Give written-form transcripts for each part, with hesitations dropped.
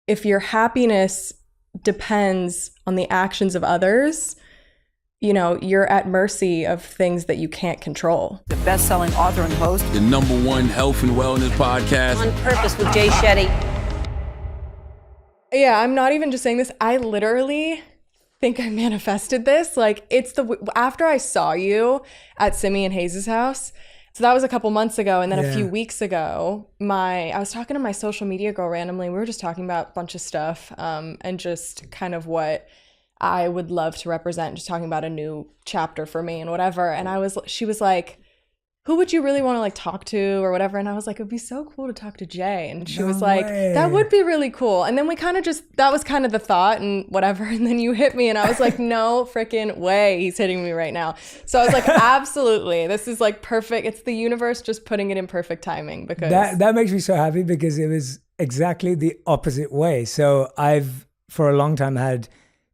if your happiness depends on the actions of others, you know, you're at mercy of things that you can't control. The best-selling author and host. The #1 health and wellness podcast. On Purpose with Jay Shetty. Yeah, I'm not even just saying this. I literally think I manifested this. Like, it's after I saw you at Simi and Hayes' house. So that was a couple months ago. And then a few weeks ago, I was talking to my social media girl randomly. We were just talking about a bunch of stuff and just kind of what I would love to represent, just talking about a new chapter for me and whatever. And she was like, who would you really want to like talk to or whatever? And I was like, it'd be so cool to talk to Jay. And she was like, that would be really cool. And then we kind of that was kind of the thought and whatever. And then you hit me and I was like, no freaking way he's hitting me right now. So I was like, absolutely. This is like perfect. It's the universe just putting it in perfect timing because that makes me so happy because it was exactly the opposite way. So I've, for a long time, had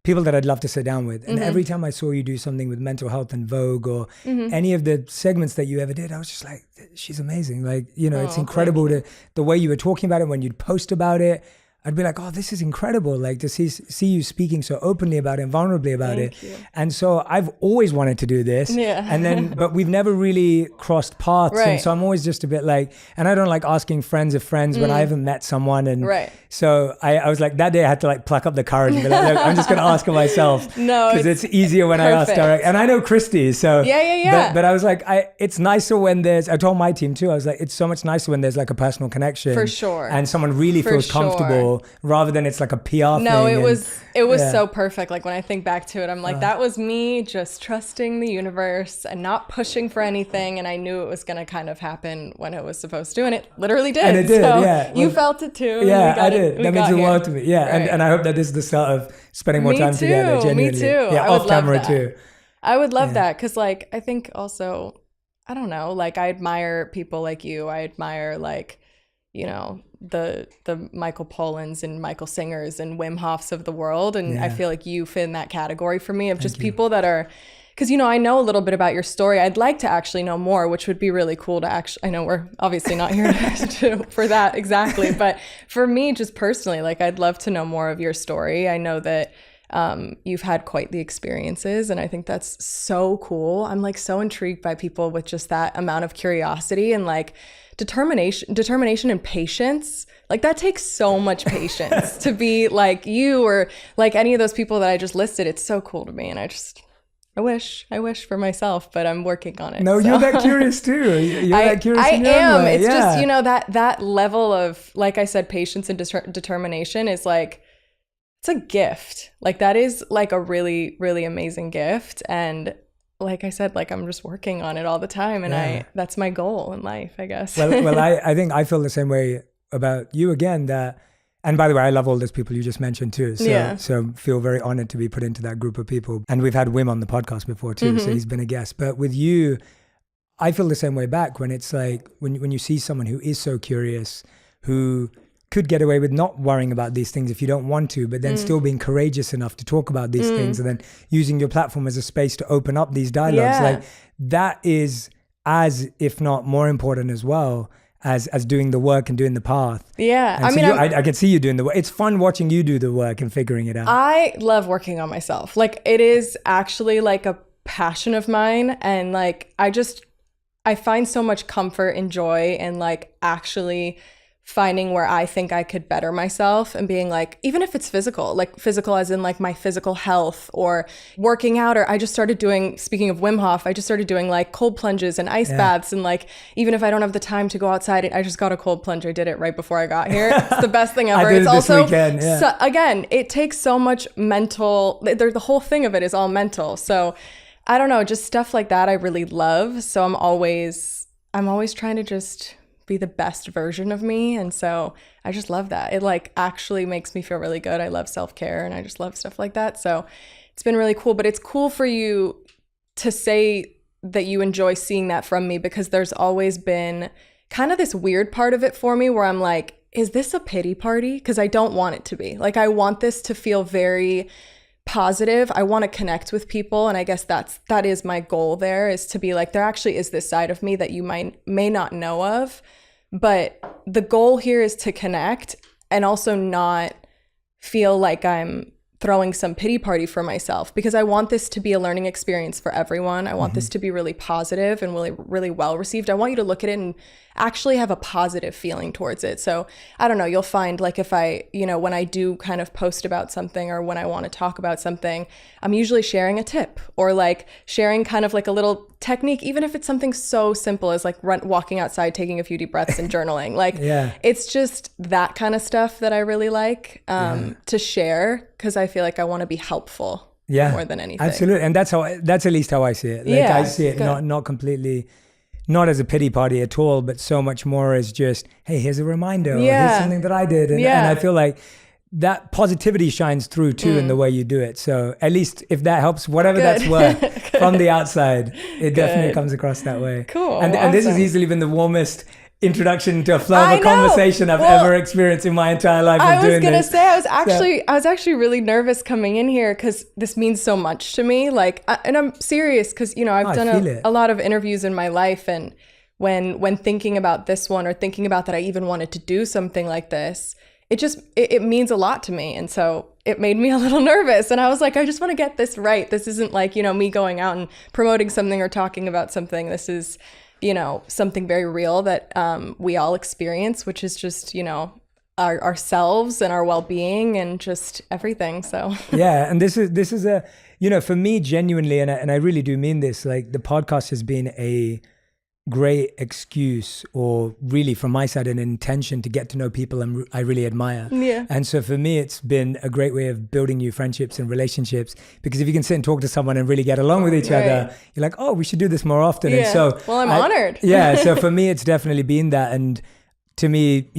people that I'd love to sit down with. And every time I saw you do something with mental health and Vogue or any of the segments that you ever did, I was just like, she's amazing. Like, you know, it's incredible the way you were talking about it when you'd post about it. I'd be like, oh, this is incredible. Like to see you speaking so openly about it and vulnerably about it. You. And so I've always wanted to do this. Yeah. And then, but we've never really crossed paths. Right. And so I'm always just a bit like, and I don't like asking friends of friends when I haven't met someone. And so I was like, that day I had to like pluck up the courage and be like, look, I'm just going to ask her myself. No, because it's easier when I ask direct. And I know Christy, so. Yeah. But I was like, it's nicer when I told my team too, I was like, it's so much nicer when there's like a personal connection. For sure. And someone really feels comfortable rather than it's like a PR thing. No, it was so perfect. Like when I think back to it, I'm like, that was me just trusting the universe and not pushing for anything. And I knew it was going to kind of happen when it was supposed to. And it literally did. And it did, so yeah. You felt it too. Yeah, I did. That means the world to me. Yeah. Right. And I hope that this is the start of spending more time together. Genuinely. Me too. Yeah, off camera too. I would love that. Cause like, I think also, I don't know, like I admire people like you. I admire like, you know, the Michael Pollan's and Michael Singers and Wim Hofs of the world. And I feel like you fit in that category for me of just people that are, because, you know, I know a little bit about your story. I'd like to actually know more, which would be really cool to actually, I know we're obviously not here for that exactly. But for me, just personally, like I'd love to know more of your story. I know that you've had quite the experiences and I think that's so cool. I'm like so intrigued by people with just that amount of curiosity and like determination and patience. Like that takes so much patience to be like you or like any of those people that I just listed. It's so cool to me. And I wish for myself, but I'm working on it. No, so. You're that curious too. You're that curious in your own way. It's just, you know, that level of, like I said, patience and determination is like, it's a gift. Like that is like a really, really amazing gift. And like I said, like I'm just working on it all the time. And that's my goal in life, I guess. Well, I think I feel the same way about you again, that, and by the way, I love all those people you just mentioned too. So feel very honored to be put into that group of people. And we've had Wim on the podcast before too. So he's been a guest, but with you, I feel the same way back when it's like, when you see someone who is so curious, who could get away with not worrying about these things if you don't want to, but then still being courageous enough to talk about these things and then using your platform as a space to open up these dialogues. Like that is as, if not more important as well as doing the work and doing the path. Yeah. And I mean, I can see you doing the work. It's fun watching you do the work and figuring it out. I love working on myself. Like it is actually like a passion of mine. And like, I find so much comfort and joy in like actually finding where I think I could better myself and being like, even if it's physical as in like my physical health or working out, or I just started doing, speaking of Wim Hof, I just started doing like cold plunges and ice baths. And like, even if I don't have the time to go outside, I just got a cold plunge. I did it right before I got here. It's the best thing ever. I did it's it this also, weekend, so, again, it takes so much mental, the whole thing of it is all mental. So I don't know, just stuff like that I really love. So I'm always trying to just be the best version of me. And so I just love that. It like actually makes me feel really good. I love self-care and I just love stuff like that. So it's been really cool, but it's cool for you to say that you enjoy seeing that from me, because there's always been kind of this weird part of it for me where I'm like, is this a pity party? Because I don't want it to be. Like I want this to feel very positive. I want to connect with people. And I guess that is my goal there, is to be like, there actually is this side of me that you may not know of, but the goal here is to connect and also not feel like I'm throwing some pity party for myself, because I want this to be a learning experience for everyone. I want this to be really positive and really, really well received. I want you to look at it and actually have a positive feeling towards it. So I don't know, you'll find like if I, when I do kind of post about something or when I want to talk about something, I'm usually sharing a tip or like sharing kind of like a little technique, even if it's something so simple as like walking outside, taking a few deep breaths and journaling. Like it's just that kind of stuff that I really like to share, because I feel like I want to be helpful more than anything. Absolutely. And that's at least how I see it. Like I see it not completely, not as a pity party at all, but so much more as just, hey, here's a reminder, or here's something that I did. And I feel like that positivity shines through too in the way you do it. So at least if that helps, whatever that's worth from the outside, it definitely comes across that way. Cool. And this has easily been the warmest introduction to a flow of a conversation I've ever experienced in my entire life. I was gonna say, I was actually really nervous coming in here because this means so much to me. Like, and I'm serious because I've done a lot of interviews in my life, and when thinking about this one or thinking about that I even wanted to do something like this, it means a lot to me, and so it made me a little nervous. And I was like, I just want to get this right. This isn't like me going out and promoting something or talking about something. This is something very real that we all experience, which is just, ourselves and our well-being and just everything. So yeah, and this is a, for me genuinely, and I really do mean this, like the podcast has been a great excuse, or really from my side an intention to get to know people I really admire. Yeah. And so for me, it's been a great way of building new friendships and relationships, because if you can sit and talk to someone and really get along with each other, you're like, oh, we should do this more often. And so I'm honored. Yeah. So for me, it's definitely been that. And to me,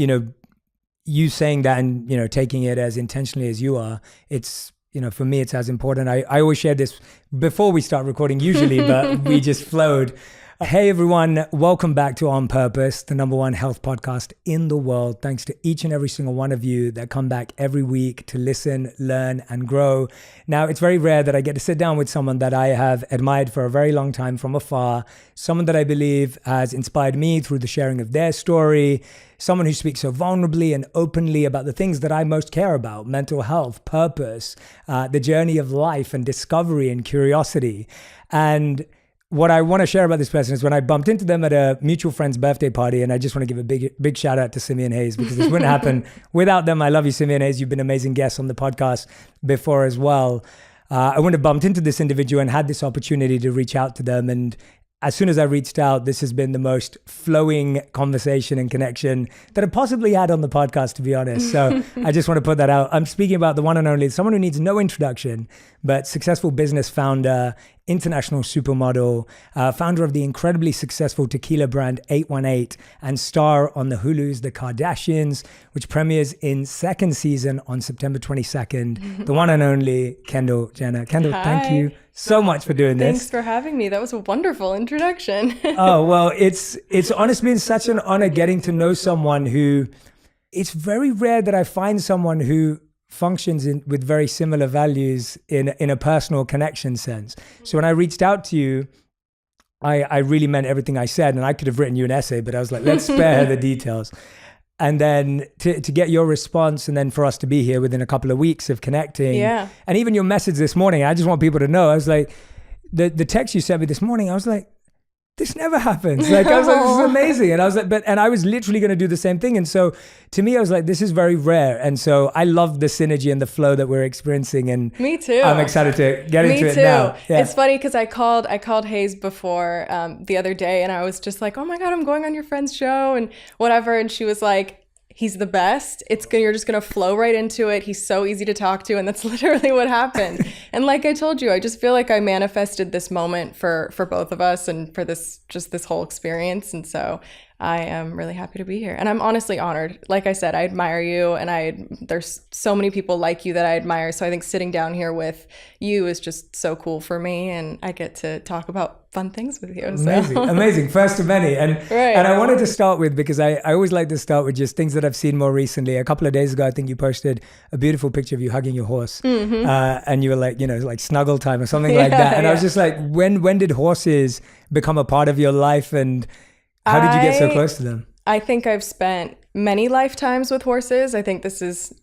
you saying that and, taking it as intentionally as you are, it's, for me, it's as important. I always share this before we start recording usually, but we just flowed. Hey everyone, welcome back to On Purpose, the #1 health podcast in the world. Thanks to each and every single one of you that come back every week to listen, learn, and grow. Now, it's very rare that I get to sit down with someone that I have admired for a very long time from afar, someone that I believe has inspired me through the sharing of their story, someone who speaks so vulnerably and openly about the things that I most care about: mental health, purpose, the journey of life and discovery and curiosity. And what I want to share about this person is when I bumped into them at a mutual friend's birthday party, and I just want to give a big shout out to Simeon Hayes, because this wouldn't happen without them. I love you, Simeon Hayes. You've been an amazing guest on the podcast before as well. I wouldn't have bumped into this individual and had this opportunity to reach out to them. And as soon as I reached out, this has been the most flowing conversation and connection that I possibly had on the podcast, to be honest. So I just want to put that out. I'm speaking about the one and only, someone who needs no introduction, but successful business founder, international supermodel, founder of the incredibly successful tequila brand 818, and star on the Hulu's The Kardashians, which premieres in second season on September 22nd. The one and only Kendall Jenner. Kendall, thank you so much for doing this. Thanks for having me. That was a wonderful introduction. Oh, well, it's honestly been such an honor getting to know someone who, it's very rare that I find someone who functions with very similar values in a personal connection sense. So when I reached out to you, I really meant everything I said, and I could have written you an essay, but I was like, let's spare her the details. And then to get your response, and then for us to be here within a couple of weeks of connecting. Yeah. And even your message this morning, I just want people to know, I was like, the text you sent me this morning, I was like, this never happens. Like, I was like, this is amazing. And I was like, and I was literally going to do the same thing. And so to me, I was like, this is very rare. And so I love the synergy and the flow that we're experiencing. And me too. I'm excited to get into it now. Yeah. It's funny because I called Hayes before the other day, and I was just like, oh my God, I'm going on your friend's show and whatever. And she was like, he's the best. You're just going to flow right into it. He's so easy to talk to. And that's literally what happened. And like I told you, I just feel like I manifested this moment for both of us and for this whole experience. And so I am really happy to be here. And I'm honestly honored. Like I said, I admire you, and there's so many people like you that I admire. So I think sitting down here with you is just so cool for me, and I get to talk about fun things with you. So. Amazing. First of many. And I wanted to start with, because I always like to start with just things that I've seen more recently. A couple of days ago, I think you posted a beautiful picture of you hugging your horse. Mm-hmm. And you were like, like snuggle time or something like that. And I was just like, when did horses become a part of your life, and how did you get so close to them? I think I've spent many lifetimes with horses. I think this is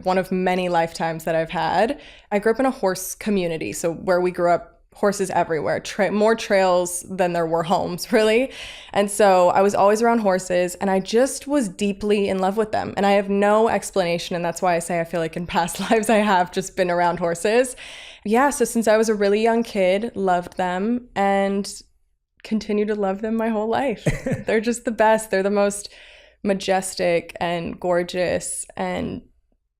one of many lifetimes that I've had. I grew up in a horse community. So where we grew up, horses everywhere, more trails than there were homes, really. And so I was always around horses, and I just was deeply in love with them. And I have no explanation. And that's why I say I feel like in past lives I have just been around horses. Yeah, so since I was a really young kid, loved them and continue to love them my whole life. They're just the best. They're the most majestic and gorgeous and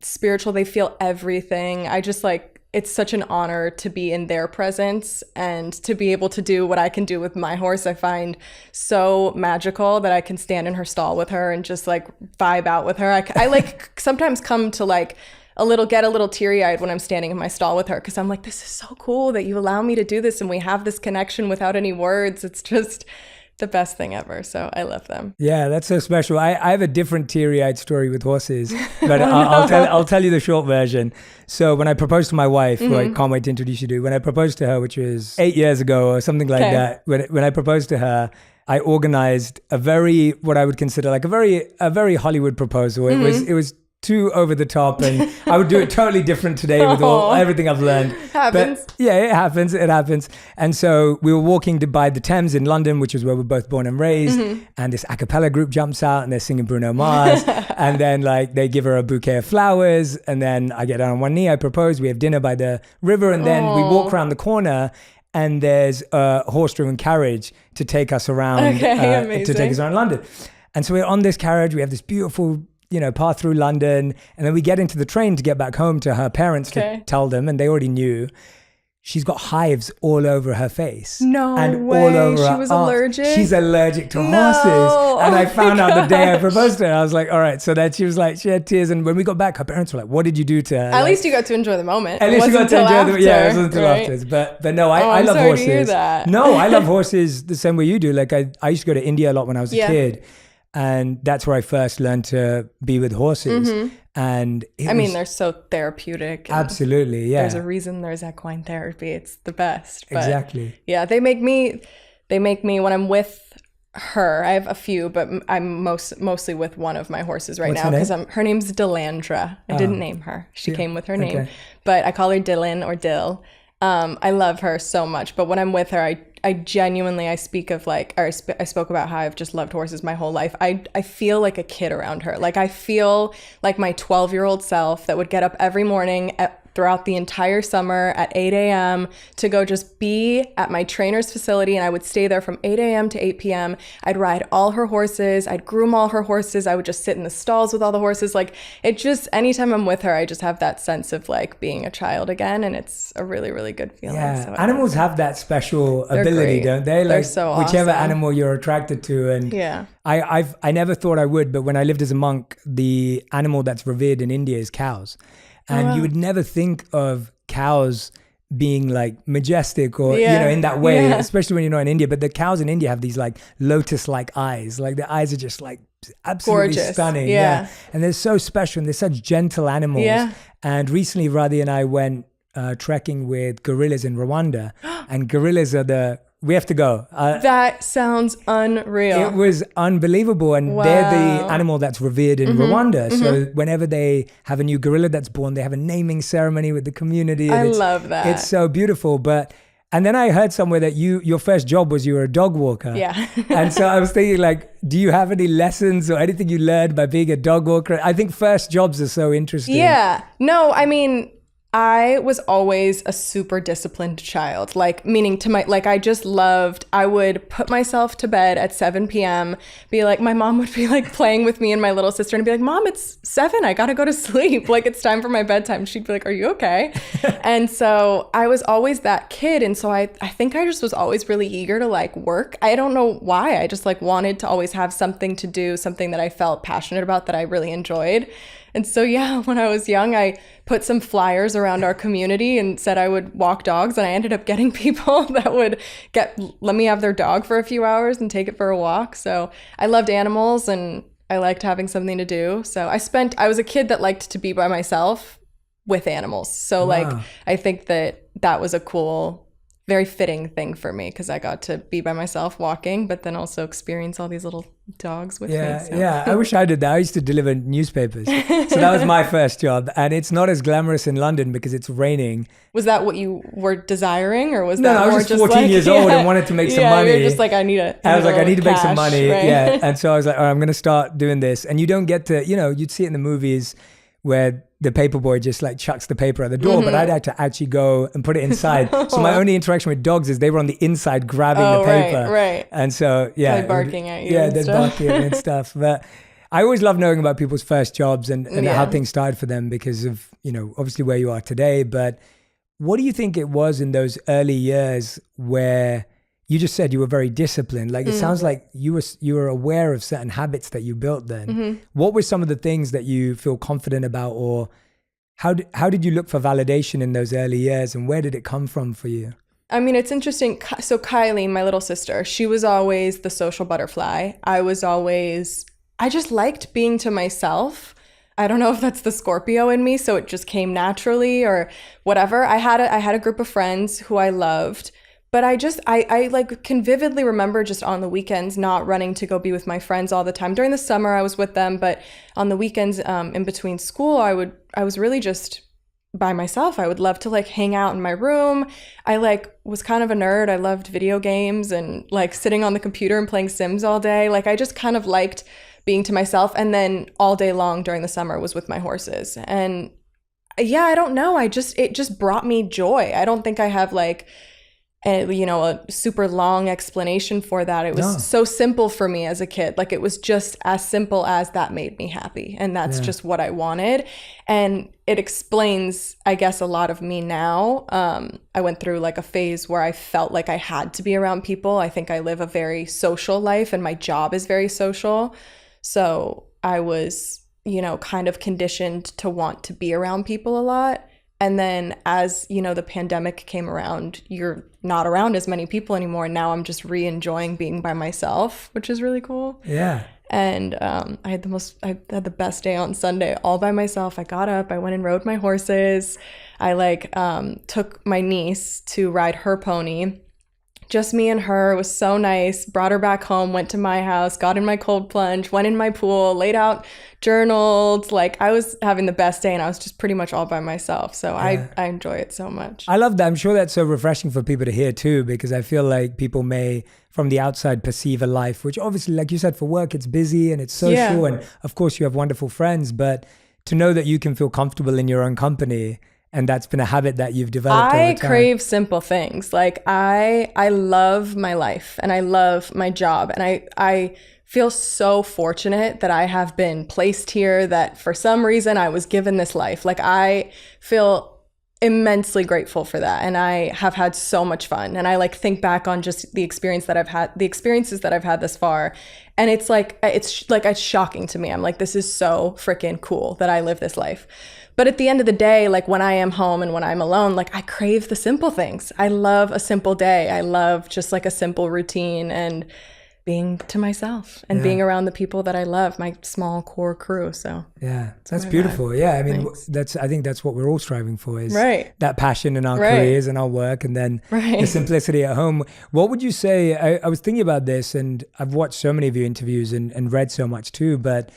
spiritual. They feel everything. I just it's such an honor to be in their presence and to be able to do what I can do with my horse. I find so magical that I can stand in her stall with her and just vibe out with her. I sometimes come to get a little teary-eyed when I'm standing in my stall with her, because I'm like, this is so cool that you allow me to do this and we have this connection without any words. It's just the best thing ever. So I love them. Yeah, that's so special. I have a different teary-eyed story with horses, but I'll tell you the short version. So when I proposed to my wife, who I can't wait to introduce you to, when I proposed to her, which was 8 years ago or something like that, when I proposed to her, I organized what I would consider a very Hollywood proposal. It was too over the top, and I would do it totally different today with everything I've learned. Happens. But yeah, it happens. And so we were walking by the Thames in London, which is where we're both born and raised. And this a cappella group jumps out and they're singing Bruno Mars. And then they give her a bouquet of flowers. And then I get down on one knee, I propose, we have dinner by the river. And then we walk around the corner and there's a horse-driven carriage to take us around, to take us around London. And so we're on this carriage, we have this beautiful path through London, and then we get into the train to get back home to her parents to tell them, and they already knew. She's got hives all over her face. No and way. All over she was allergic? She's allergic to horses. And I found out the day I proposed to her. I was like, all right. So then she had tears. And when we got back, her parents were like, what did you do to her? At least you got to enjoy the moment. At least you got to enjoy the, yeah, it wasn't until right? afterwards. But no, I love sorry horses. To hear that. No, I love horses the same way you do. I used to go to India a lot when I was a kid. And that's where I first learned to be with horses. And they're so therapeutic. Absolutely, yeah. There's a reason there's equine therapy. It's the best. But exactly. Yeah, they make me when I'm with her. I have a few, but I'm mostly with one of my horses right now because her name's Delandra. I didn't name her. She came with her name, but I call her Dylan or Dill. I love her so much, but when I'm with her, I genuinely, I spoke about how I've just loved horses my whole life. I feel like a kid around her. I feel like my 12-year-old self that would get up every morning throughout the entire summer at 8 a.m. to go just be at my trainer's facility, and I would stay there from 8 a.m. to 8 p.m. I'd ride all her horses. I'd groom all her horses. I would just sit in the stalls with all the horses. Anytime I'm with her, I just have that sense of being a child again, and it's a really, really good feeling. Yeah, so animals have that special ability, don't they? They're so whichever awesome. animal you're attracted to. And yeah. I never thought I would, but when I lived as a monk, the animal that's revered in India is cows. And you would never think of cows being majestic or, in that way, especially when you're not in India. But the cows in India have these lotus-like eyes. The eyes are just absolutely gorgeous. Stunning. Yeah. And they're so special and they're such gentle animals. Yeah. And recently, Radhi and I went trekking with gorillas in Rwanda. And gorillas we have to go. That sounds unreal. It was unbelievable. And they're the animal that's revered in Rwanda. So whenever they have a new gorilla that's born, they have a naming ceremony with the community. I love that. It's so beautiful. And then I heard somewhere that your first job was you were a dog walker. Yeah. And so I was thinking do you have any lessons or anything you learned by being a dog walker? I think first jobs are so interesting. Yeah. No, I was always a super disciplined child, meaning I just loved, I would put myself to bed at 7 p.m., my mom would be playing with me and my little sister and be like, Mom, it's 7, I gotta go to sleep. It's time for my bedtime. She'd be like, are you okay? And so I was always that kid. And so I think I just was always really eager to work. I don't know why. I just wanted to always have something to do, something that I felt passionate about that I really enjoyed. And so, when I was young, I put some flyers around our community and said I would walk dogs. And I ended up getting people that would let me have their dog for a few hours and take it for a walk. So I loved animals and I liked having something to do. So I was a kid that liked to be by myself with animals. So I think that was a cool very fitting thing for me because I got to be by myself walking, but then also experience all these little dogs with me. So. Yeah. I wish I did that. I used to deliver newspapers. So that was my first job. And it's not as glamorous in London because it's raining. Was that what you were desiring, or was No, that I more was just 14 years old and wanted to make some money. You're just like, I need to make some money. Right? Yeah. And so I was like, all right, I'm going to start doing this. And you don't get to, you'd see it in the movies where the paper boy just like chucks the paper at the door, but I'd had to actually go and put it inside. So my only interaction with dogs is they were on the inside grabbing the paper. Right. And so, yeah. Like barking at you. Yeah, they're barking and stuff. But I always love knowing about people's first jobs and how things started for them because of, obviously where you are today. But what do you think it was in those early years where you just said you were very disciplined? Like it sounds like you were aware of certain habits that you built then. What were some of the things that you feel confident about, or how did you look for validation in those early years, and where did it come from for you? I mean, it's interesting. So Kylie, my little sister, she was always the social butterfly. I just liked being to myself. I don't know if that's the Scorpio in me, so it just came naturally or whatever. I had a group of friends who I loved. But I like can vividly remember just on the weekends not running to go be with my friends all the time. During the summer, I was with them, but on the weekends in between school, I was really just by myself. I would love to like hang out in my room. I like was kind of a nerd. I loved video games and like sitting on the computer and playing Sims all day. Like I just kind of liked being to myself. And then all day long during the summer was with my horses. And yeah, I don't know. It just brought me joy. I don't think I have like a super long explanation for that. It was so simple for me as a kid. Like it was just as simple as that made me happy. And that's just what I wanted. And it explains, I guess, a lot of me now. I went through like a phase where I felt like I had to be around people. I think I live a very social life and my job is very social. So I was, kind of conditioned to want to be around people a lot. And then as, the pandemic came around, you're not around as many people anymore. And now I'm just re-enjoying being by myself, which is really cool. Yeah. And I had the best day on Sunday all by myself. I got up, I went and rode my horses. I took my niece to ride her pony. Just me and her. It was so nice. Brought her back home, went to my house, got in my cold plunge, went in my pool, laid out, journaled. Like I was having the best day and I was just pretty much all by myself. So I enjoy it so much. I love that. I'm sure that's so refreshing for people to hear too, because I feel like people may from the outside perceive a life, which obviously, like you said, for work, it's busy and it's social. And of course you have wonderful friends, but to know that you can feel comfortable in your own company. And that's been a habit that you've developed over time. I crave simple things. Like I love my life and I love my job. And I feel so fortunate that I have been placed here, that for some reason I was given this life. Like I feel immensely grateful for that. And I have had so much fun. And I think back on just the experiences that I've had this far. And it's shocking to me. I'm like, this is so freaking cool that I live this life. But at the end of the day, like when I am home and when I'm alone, like I crave the simple things. I love a simple day. I love just like a simple routine and being to myself and being around the people that I love, my small core crew. So that's beautiful. Yeah, I mean, I think that's what we're all striving for, is that passion in our careers and our work, and then the simplicity at home. What would you say? I was thinking about this, and I've watched so many of your interviews and read so much too, but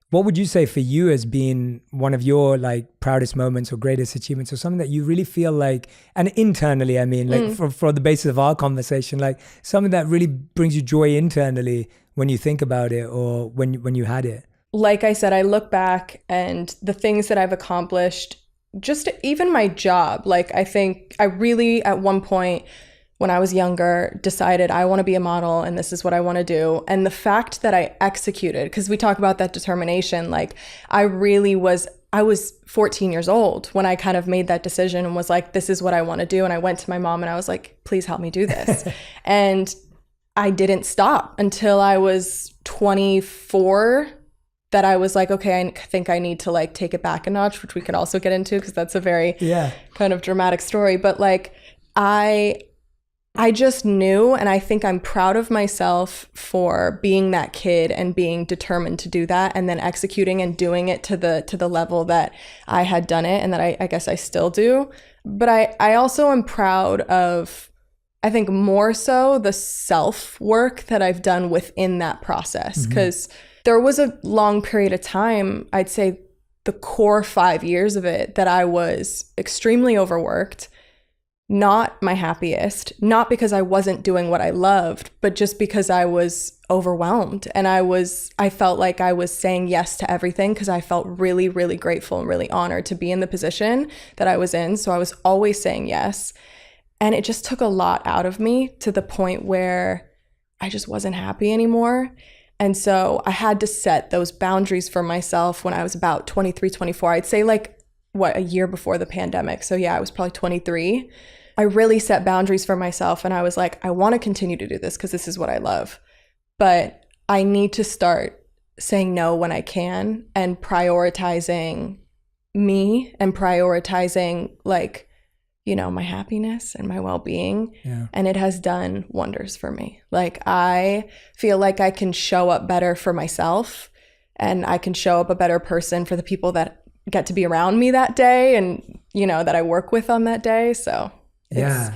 what would you say for you has been one of your proudest moments or greatest achievements, or something that you really feel like, and internally, I mean, for the basis of our conversation, like something that really brings you joy internally when you think about it or when you had it? Like I said, I look back and the things that I've accomplished, just even my job, like I think I really at one point when I was younger, decided I want to be a model and this is what I want to do. And the fact that I executed, because we talk about that determination, like I was 14 years old when I kind of made that decision and was like, this is what I want to do. And I went to my mom and I was like, please help me do this. And I didn't stop until I was 24, that I was like, okay, I think I need to take it back a notch, which we could also get into because that's a very kind of dramatic story. But I just knew, and I think I'm proud of myself for being that kid and being determined to do that, and then executing and doing it to the level that I had done it, and that I guess I still do. But I also am proud of I think more so the self-work that I've done within that process. Because there was a long period of time, I'd say the core 5 years of it, that I was extremely overworked, not my happiest, not because I wasn't doing what I loved, but just because I was overwhelmed. And I felt like I was saying yes to everything because I felt really, really grateful and really honored to be in the position that I was in. So I was always saying yes. And it just took a lot out of me to the point where I just wasn't happy anymore. And so I had to set those boundaries for myself when I was about 23, 24. I'd say like, a year before the pandemic. So yeah, I was probably 23. I really set boundaries for myself and I was like, I want to continue to do this because this is what I love. But I need to start saying no when I can and prioritizing me and prioritizing like, you know, my happiness and my well-being. Yeah. And it has done wonders for me. Like I feel like I can show up better for myself and I can show up a better person for the people that get to be around me that day and, you know, that I work with on that day. So yeah.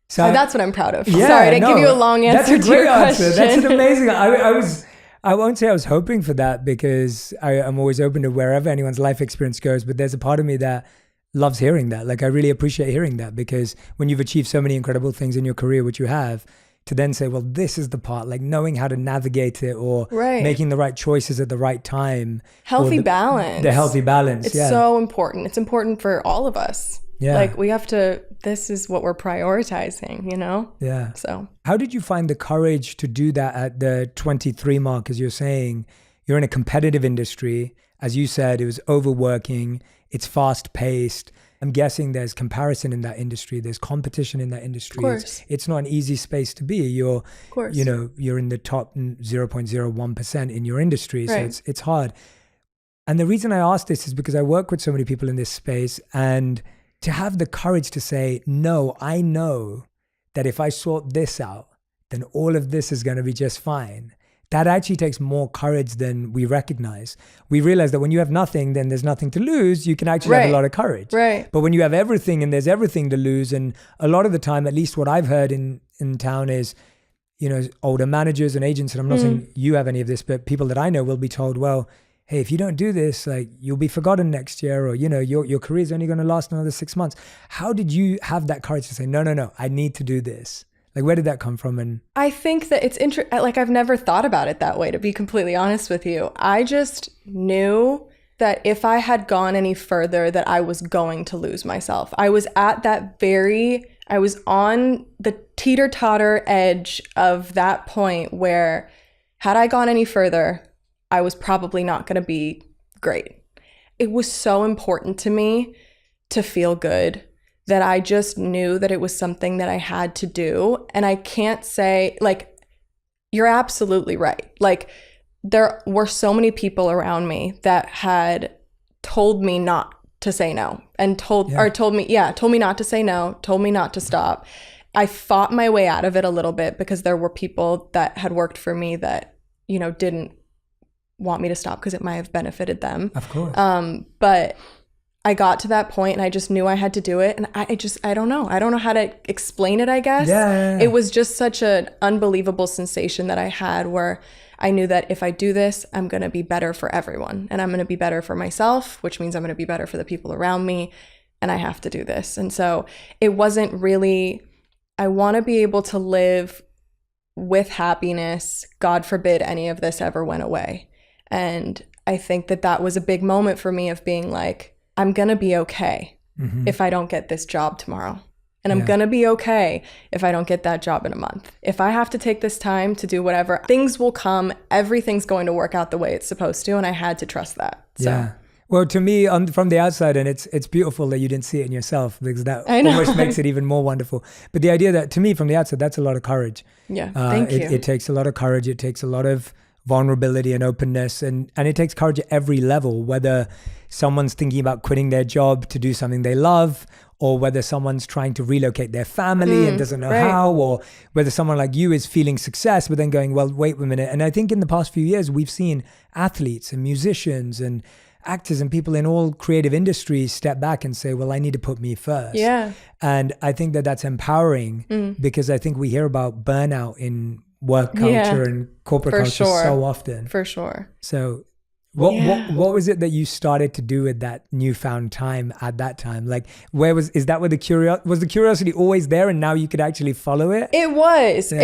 So that's what I'm proud of. Yeah, sorry to give you a long answer to your question. That's an amazing. I won't say I was hoping for that because I'm always open to wherever anyone's life experience goes. But there's a part of me that loves hearing that. Like I really appreciate hearing that because when you've achieved so many incredible things in your career, which you have, to then say, well, this is the part, like knowing how to navigate it or making the right choices at the right time. Healthy balance. The healthy balance. It's so important. It's important for all of us. Yeah. Like we have to, this is what we're prioritizing, you know? Yeah. So how did you find the courage to do that at the 23 mark? As you're saying, you're in a competitive industry. As you said, it was overworking. It's fast paced. I'm guessing there's comparison in that industry. There's competition in that industry. Of course. It's not an easy space to be. You're in the top 0.01% in your industry. Right. So it's hard. And the reason I ask this is because I work with so many people in this space, and to have the courage to say, no, I know that if I sort this out, then all of this is going to be just fine. That actually takes more courage than we recognize. We realize that when you have nothing, then there's nothing to lose. You can actually have a lot of courage. Right. But when you have everything and there's everything to lose, and a lot of the time, at least what I've heard in town is, you know, older managers and agents, and I'm not saying you have any of this, but people that I know will be told, well, hey, if you don't do this, like you'll be forgotten next year, or, you know, your career is only going to last another 6 months. How did you have that courage to say, no, I need to do this? Like, where did that come from? And I think that it's like, I've never thought about it that way, to be completely honest with you. I just knew that if I had gone any further, that I was going to lose myself. I was at I was on the teeter-totter edge of that point where had I gone any further, I was probably not going to be great. It was so important to me to feel good that I just knew that it was something that I had to do. And I can't say, like, you're absolutely right. Like, there were so many people around me that had told me not to say no and told me not to say no, told me not to stop. I fought my way out of it a little bit because there were people that had worked for me that, you know, didn't want me to stop because it might have benefited them. Of course. But I got to that point and I just knew I had to do it. And I don't know. I don't know how to explain it, I guess. Yeah. It was just such an unbelievable sensation that I had where I knew that if I do this, I'm going to be better for everyone. And I'm going to be better for myself, which means I'm going to be better for the people around me. And I have to do this. And so it wasn't really, I want to be able to live with happiness. God forbid any of this ever went away. And I think that was a big moment for me of being like, I'm going to be okay if I don't get this job tomorrow. And I'm going to be okay if I don't get that job in a month. If I have to take this time to do whatever, things will come. Everything's going to work out the way it's supposed to. And I had to trust that. So. Yeah. Well, to me, from the outside, and it's beautiful that you didn't see it in yourself, because that almost makes it even more wonderful. But the idea that, to me, from the outside, that's a lot of courage. Yeah, thank you. It takes a lot of courage. It takes a lot of vulnerability and openness, and it takes courage at every level, whether someone's thinking about quitting their job to do something they love, or whether someone's trying to relocate their family and doesn't know how, or whether someone like you is feeling success but then going, well, wait a minute. And I think in the past few years we've seen athletes and musicians and actors and people in all creative industries step back and say, well, I need to put me first. Yeah. And I think that that's empowering because I think we hear about burnout in work culture and corporate culture so often. For sure. So what was it that you started to do with that newfound time at that time? Like, was the curiosity always there and now you could actually follow it? It was. Yeah.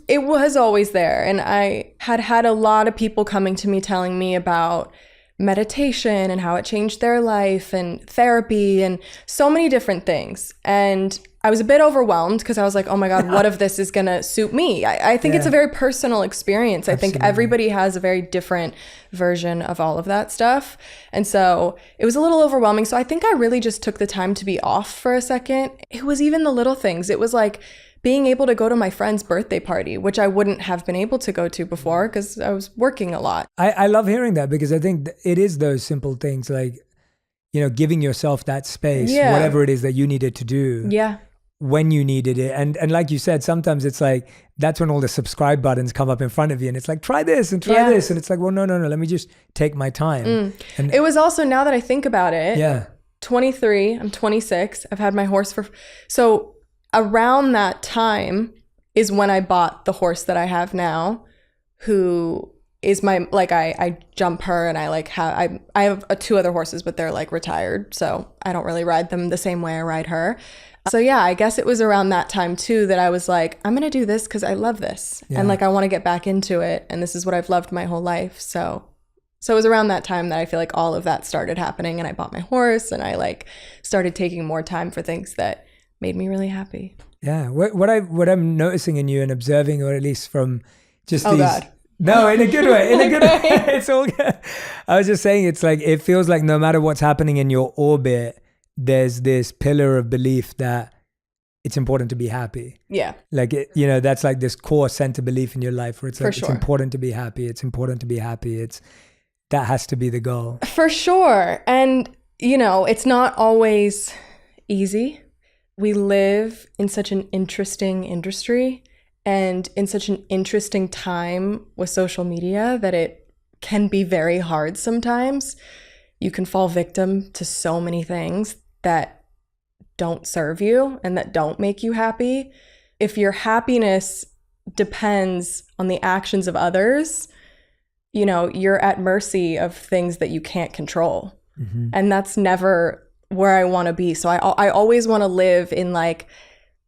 It was always there. And I had a lot of people coming to me telling me about meditation and how it changed their life and therapy and so many different things. And I was a bit overwhelmed because I was like, oh my God, what if this is going to suit me? I think it's a very personal experience. Absolutely. I think everybody has a very different version of all of that stuff. And so it was a little overwhelming. So I think I really just took the time to be off for a second. It was even the little things. It was like being able to go to my friend's birthday party, which I wouldn't have been able to go to before because I was working a lot. I love hearing that because I think it is those simple things like, giving yourself that space, whatever it is that you needed to do. Yeah. When you needed it. And like you said, sometimes it's like, that's when all the subscribe buttons come up in front of you and it's like, try this and try this. And it's like, well, no, let me just take my time. And it was also, now that I think about it, 23, I'm 26. I've had my horse so around that time is when I bought the horse that I have now, who is my, like, I jump her and I have 2 other horses, but they're like retired. So I don't really ride them the same way I ride her. So yeah, I guess it was around that time too that I was like, I'm going to do this because I love this. Yeah. And like, I want to get back into it. And this is what I've loved my whole life. So it was around that time that I feel like all of that started happening and I bought my horse and I like started taking more time for things that made me really happy. Yeah. What I'm noticing in you and observing, or at least from just these... God. No, in a good way. In a good way. It's all good. I was just saying, it's like, it feels like no matter what's happening in your orbit, there's this pillar of belief that it's important to be happy. Yeah. Like, that's like this core center belief in your life where it's like, it's important to be happy. It's important to be happy. That has to be the goal. For sure. And, it's not always easy. We live in such an interesting industry and in such an interesting time with social media that it can be very hard sometimes. You can fall victim to so many things that don't serve you and that don't make you happy. If your happiness depends on the actions of others, you're at mercy of things that you can't control. Mm-hmm. And that's never where I want to be. So I always want to live in, like,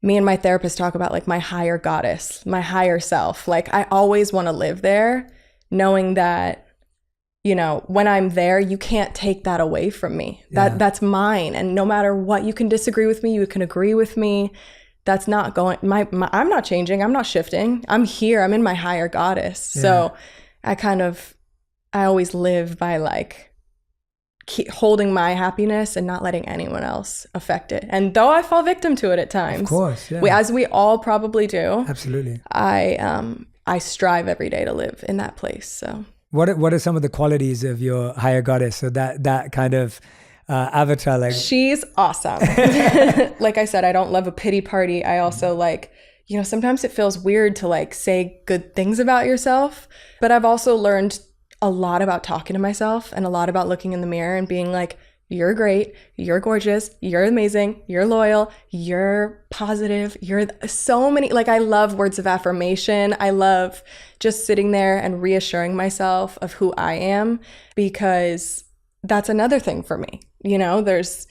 me and my therapist talk about, like, my higher goddess, my higher self. Like, I always want to live there knowing that, when I'm there, you can't take that away from me. That's mine. And no matter what, you can disagree with me, you can agree with me. That's not going, I'm not changing. I'm not shifting. I'm here. I'm in my higher goddess. Yeah. So I always live by, like, keep holding my happiness and not letting anyone else affect it. And though I fall victim to it at times, of course, as we all probably do. Absolutely. I strive every day to live in that place. So. What are some of the qualities of your higher goddess? So that kind of avatar, like, she's awesome. Like I said, I don't love a pity party. I also like, sometimes it feels weird to like say good things about yourself, but I've also learned a lot about talking to myself and a lot about looking in the mirror and being like, you're great, you're gorgeous, you're amazing, you're loyal, you're positive, you're so many, like, I love words of affirmation. I love just sitting there and reassuring myself of who I am, because that's another thing for me. There's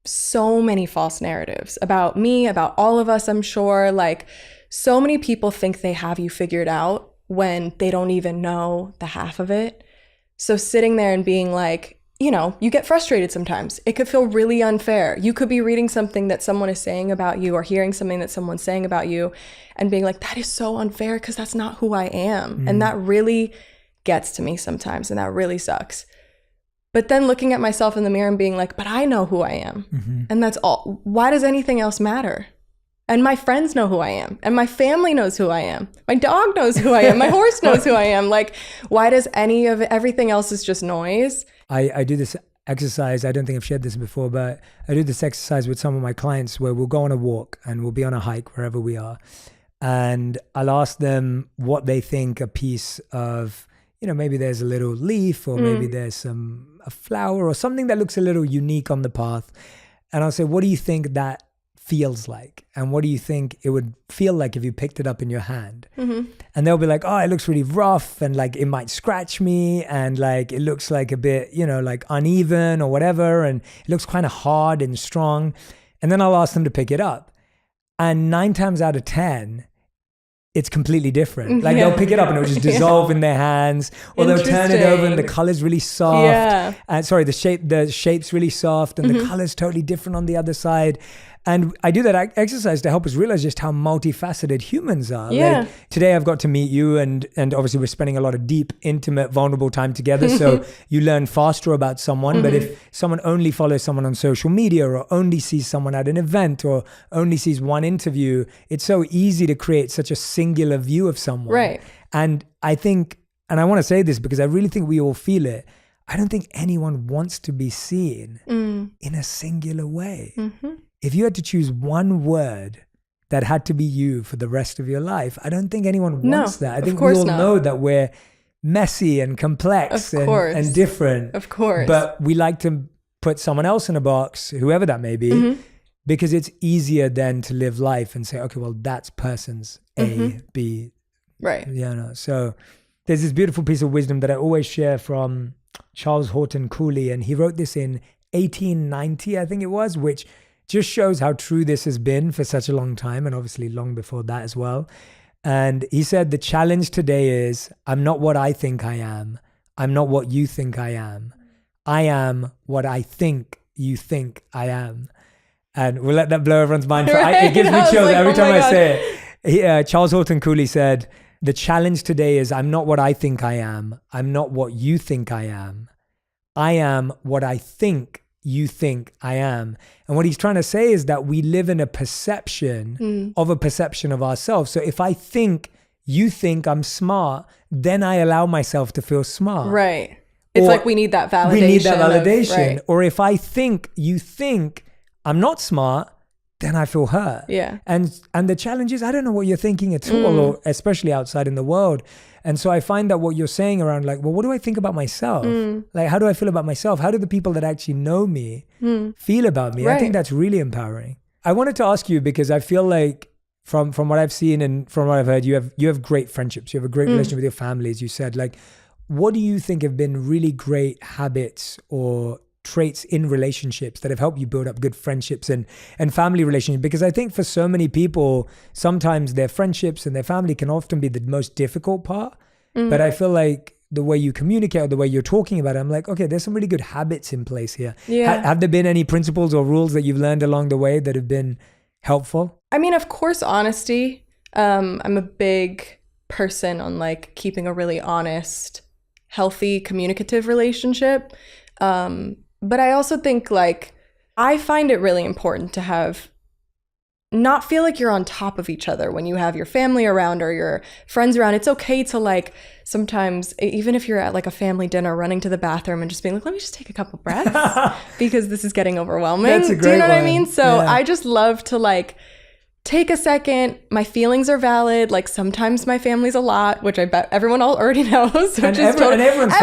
so many false narratives about me, about all of us, I'm sure. Like, so many people think they have you figured out when they don't even know the half of it. So sitting there and being like, you get frustrated sometimes. It could feel really unfair. You could be reading something that someone is saying about you or hearing something that someone's saying about you and being like, that is so unfair because that's not who I am. Mm. And that really gets to me sometimes, and that really sucks. But then looking at myself in the mirror and being like, but I know who I am. Mm-hmm. And that's all. Why does anything else matter? And my friends know who I am. And my family knows who I am. My dog knows who I am. My horse knows who I am. Like, why does everything else is just noise? I do this exercise. I don't think I've shared this before, but I do this exercise with some of my clients where we'll go on a walk and we'll be on a hike wherever we are. And I'll ask them what they think a piece of, maybe there's a little leaf, or maybe there's a flower or something that looks a little unique on the path. And I'll say, what do you think that feels like? And what do you think it would feel like if you picked it up in your hand? And they'll be like, oh, it looks really rough, and like it might scratch me, and like it looks like a bit, like uneven or whatever, and it looks kind of hard and strong. And then I'll ask them to pick it up. And 9 times out of 10, it's completely different. Like they'll pick it up and it'll just dissolve in their hands, or they'll turn it over and the color's really soft. The shape's really soft, and the color's totally different on the other side. And I do that exercise to help us realize just how multifaceted humans are. Yeah. Like today I've got to meet you, and obviously we're spending a lot of deep, intimate, vulnerable time together. So you learn faster about someone. But if someone only follows someone on social media, or only sees someone at an event, or only sees one interview, it's so easy to create such a singular view of someone. Right. And I think, and I want to say this because I really think we all feel it, I don't think anyone wants to be seen in a singular way. If you had to choose one word that had to be you for the rest of your life, I don't think anyone wants that. I think we all know that we're messy and complex and different. Of course. But we like to put someone else in a box, whoever that may be, because it's easier then to live life and say, okay, well, that's person's A, B. Right. So there's this beautiful piece of wisdom that I always share from Charles Horton Cooley, and he wrote this in 1890, I think it was, which just shows how true this has been for such a long time, and obviously long before that as well. And he said, the challenge today is, I'm not what I think I am. I'm not what you think I am. I am what I think you think I am. And we'll let that blow everyone's mind. It gives me chills every time I say it. Charles Horton Cooley said, the challenge today is, I'm not what I think I am. I'm not what you think I am. I am what I think you think I am. And what he's trying to say is that we live in a perception of a perception of ourselves. So if I think you think I'm smart, then I allow myself to feel smart. Right. It's like we need that validation. We need that validation. Right. Or if I think you think I'm not smart, then I feel hurt. Yeah. And the challenge is, I don't know what you're thinking at all, or especially outside in the world. And so I find that what you're saying around like, well, what do I think about myself? Like, how do I feel about myself? How do the people that actually know me feel about me? Right. I think that's really empowering. I wanted to ask you, because I feel like from what I've seen and from what I've heard, you have great friendships. You have a great relationship with your family, as you said. Like, what do you think have been really great habits or traits in relationships that have helped you build up good friendships and family relationships? Because I think for so many people, sometimes their friendships and their family can often be the most difficult part. But I feel like the way you communicate or the way you're talking about it, I'm like, okay, there's some really good habits in place here. Yeah. Have there been any principles or rules that you've learned along the way that have been helpful? I mean, of course, honesty. I'm a big person on like keeping a really honest, healthy, communicative relationship. But I also think like, I find it really important to not feel like you're on top of each other when you have your family around or your friends around. It's okay to like, sometimes, even if you're at like a family dinner, running to the bathroom and just being like, let me just take a couple breaths because this is getting overwhelming. That's a great Do you know what I one. mean? So I just love to like, take a second. My feelings are valid. Like sometimes my family's a lot, which I bet everyone already knows. Which is everyone's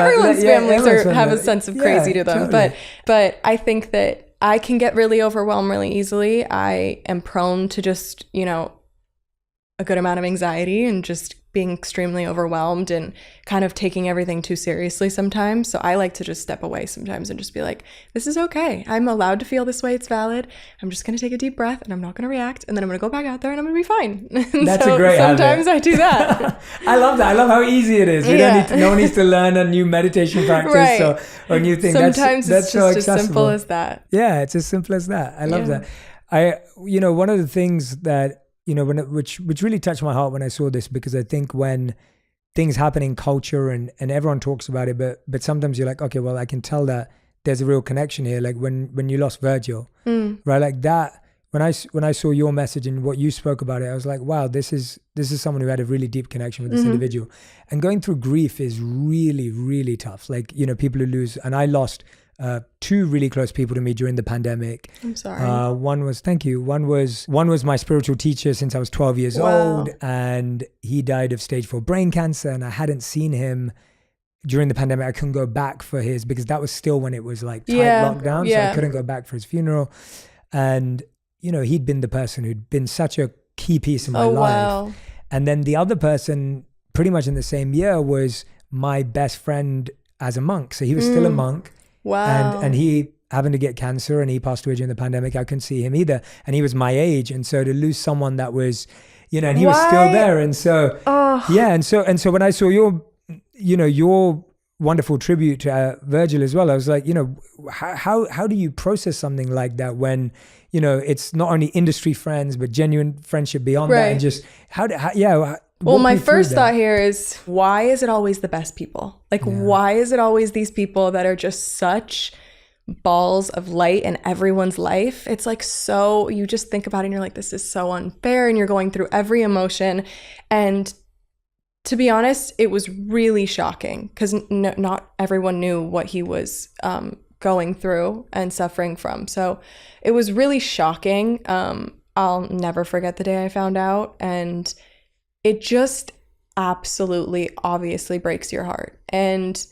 families have a sense of crazy to them. Totally. But I think that I can get really overwhelmed really easily. I am prone to just, a good amount of anxiety and just being extremely overwhelmed and kind of taking everything too seriously sometimes. So I like to just step away sometimes and just be like, this is okay. I'm allowed to feel this way. It's valid. I'm just going to take a deep breath and I'm not going to react. And then I'm going to go back out there and I'm going to be fine. That's a great habit. Sometimes I do that. I love that. I love how easy it is. No one needs to learn a new meditation practice or a new thing. Sometimes that's it's so just as simple as that. Yeah, it's as simple as that. I love that. One of the things that, which really touched my heart when I saw this, because I think when things happen in culture and everyone talks about it, but sometimes you're like, okay, well, I can tell that there's a real connection here. Like when you lost Virgil, right? Like that, when I saw your message and what you spoke about it, I was like, wow, this is someone who had a really deep connection with this individual. And going through grief is really, really tough. Like, people who lose, and I lost two really close people to me during the pandemic. I'm sorry. Thank you. One was my spiritual teacher since I was 12 years old, and he died of stage 4 brain cancer, and I hadn't seen him during the pandemic, I couldn't go back for his, because that was still when it was like tight lockdown. So I couldn't go back for his funeral. And, you know, he'd been the person who'd been such a key piece in my life. Wow. And then the other person pretty much in the same year was my best friend as a monk. So he was still a monk. Wow. And he happened to get cancer and he passed away during the pandemic. I couldn't see him either. And he was my age. And so to lose someone that was, you know, and he was still there. And so, And so when I saw your wonderful tribute to Virgil as well, I was like, you know, how do you process something like that when, you know, it's not only industry friends, but genuine friendship beyond that? And just well, my first thought here is, why is it always the best people? Like, why is it always these people that are just such balls of light in everyone's life? It's like, so you just think about it and you're like, this is so unfair, and you're going through every emotion. And to be honest, it was really shocking because not everyone knew what he was going through and suffering from. So it was really shocking. I'll never forget the day I found out, and it just absolutely obviously breaks your heart. And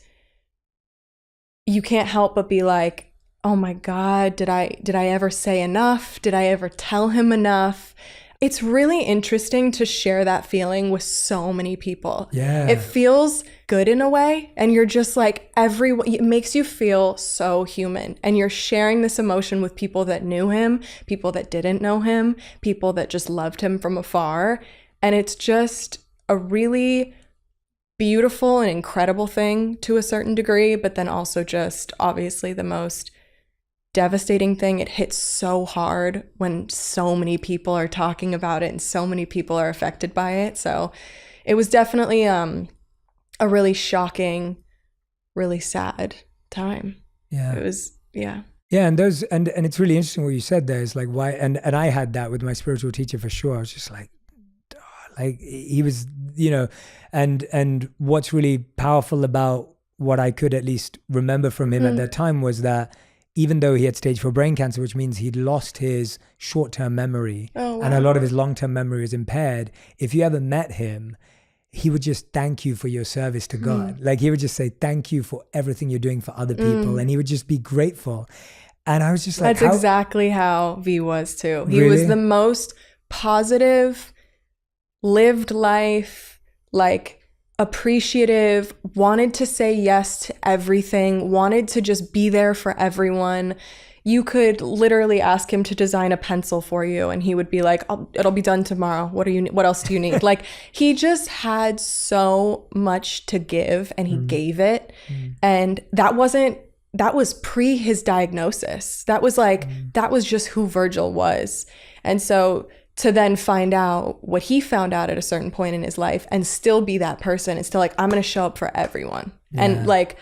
you can't help but be like, oh my God, did I ever say enough? Did I ever tell him enough? It's really interesting to share that feeling with so many people. Yeah. It feels good in a way. And you're just like, it makes you feel so human. And you're sharing this emotion with people that knew him, people that didn't know him, people that just loved him from afar. And it's just a really beautiful and incredible thing to a certain degree, but then also just obviously the most devastating thing. It hits so hard when so many people are talking about it and so many people are affected by it. So it was definitely a really shocking, really sad time. Yeah. It was, yeah. Yeah, and it's really interesting what you said there is like why, and I had that with my spiritual teacher for sure. I was just like he was, you know, and what's really powerful about what I could at least remember from him at that time was that even though he had stage 4 brain cancer, which means he'd lost his short-term memory and a lot of his long-term memory was impaired, if you ever met him, he would just thank you for your service to God. Like he would just say, thank you for everything you're doing for other people. And he would just be grateful. And I was just like, that's exactly how V was too. He was the most positive, lived life, like appreciative, wanted to say yes to everything, wanted to just be there for everyone. You could literally ask him to design a pencil for you and he would be like, it'll be done tomorrow. What else do you need? Like he just had so much to give and he gave it. And that was pre his diagnosis. That was like, that was just who Virgil was. And so to then find out what he found out at a certain point in his life and still be that person, it's still like, I'm going to show up for everyone. Yeah. And like,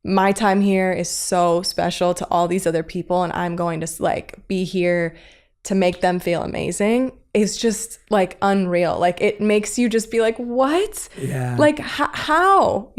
my time here is so special to all these other people and I'm going to like be here to make them feel amazing. It's just like unreal. Like it makes you just be like, what? Yeah. Like how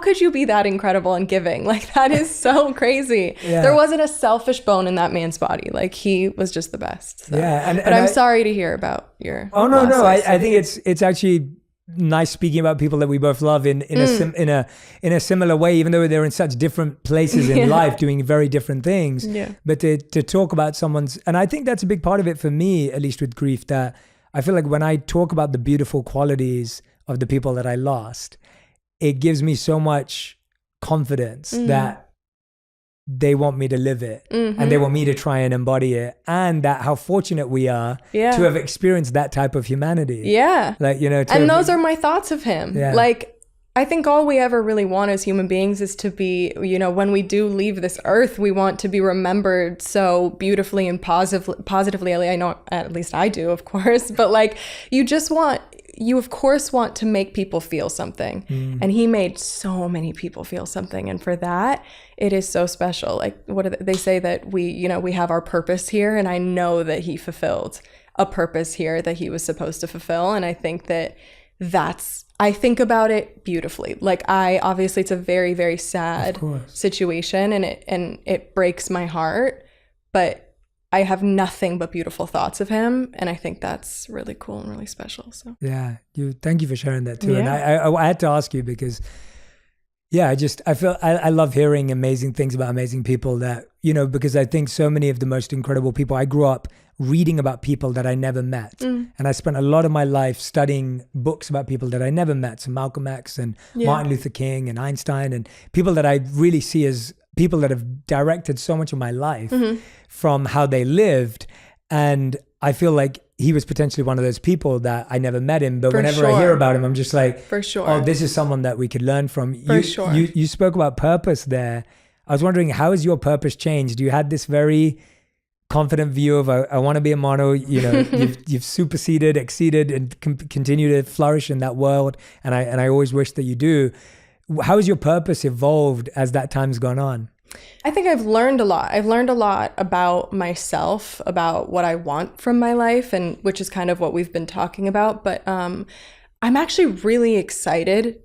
could you be that incredible and giving? Like that is so crazy. Yeah. There wasn't a selfish bone in that man's body. Like he was just the best. So. Yeah. But I'm sorry to hear about your losses. I think it's actually nice speaking about people that we both love in a similar way, even though they're in such different places in life doing very different things. Yeah. But to talk about someone's, and I think that's a big part of it for me, at least with grief, that I feel like when I talk about the beautiful qualities of the people that I lost, it gives me so much confidence that they want me to live it and they want me to try and embody it, and that how fortunate we are to have experienced that type of humanity. Yeah. Like, you know, and those are my thoughts of him. Yeah. Like, I think all we ever really want as human beings is to be, you know, when we do leave this earth, we want to be remembered so beautifully and positively. I know, at least I do, of course, but like you of course want to make people feel something. And he made so many people feel something. And for that, it is so special. Like they say that we have our purpose here. And I know that he fulfilled a purpose here that he was supposed to fulfill. And I think I think about it beautifully. Like obviously it's a very, very sad situation and it breaks my heart, but I have nothing but beautiful thoughts of him, and I think that's really cool and really special. So thank you for sharing that too. Yeah. And I had to ask you because Yeah, I love hearing amazing things about amazing people that, because I think so many of the most incredible people, I grew up reading about people that I never met. And I spent a lot of my life studying books about people that I never met. So Malcolm X and Martin Luther King and Einstein and people that I really see as people that have directed so much of my life from how they lived. And I feel like he was potentially one of those people that I never met him, but whenever I hear about him, I'm just like, for sure. Oh, this is someone that we could learn from. For sure. You spoke about purpose there. I was wondering, how has your purpose changed? You had this very confident view of, I want to be a model. You've superseded, exceeded, and continue to flourish in that world. And I always wish that you do. How has your purpose evolved as that time's gone on? I think I've learned a lot. I've learned a lot about myself, about what I want from my life, and which is kind of what we've been talking about. But I'm actually really excited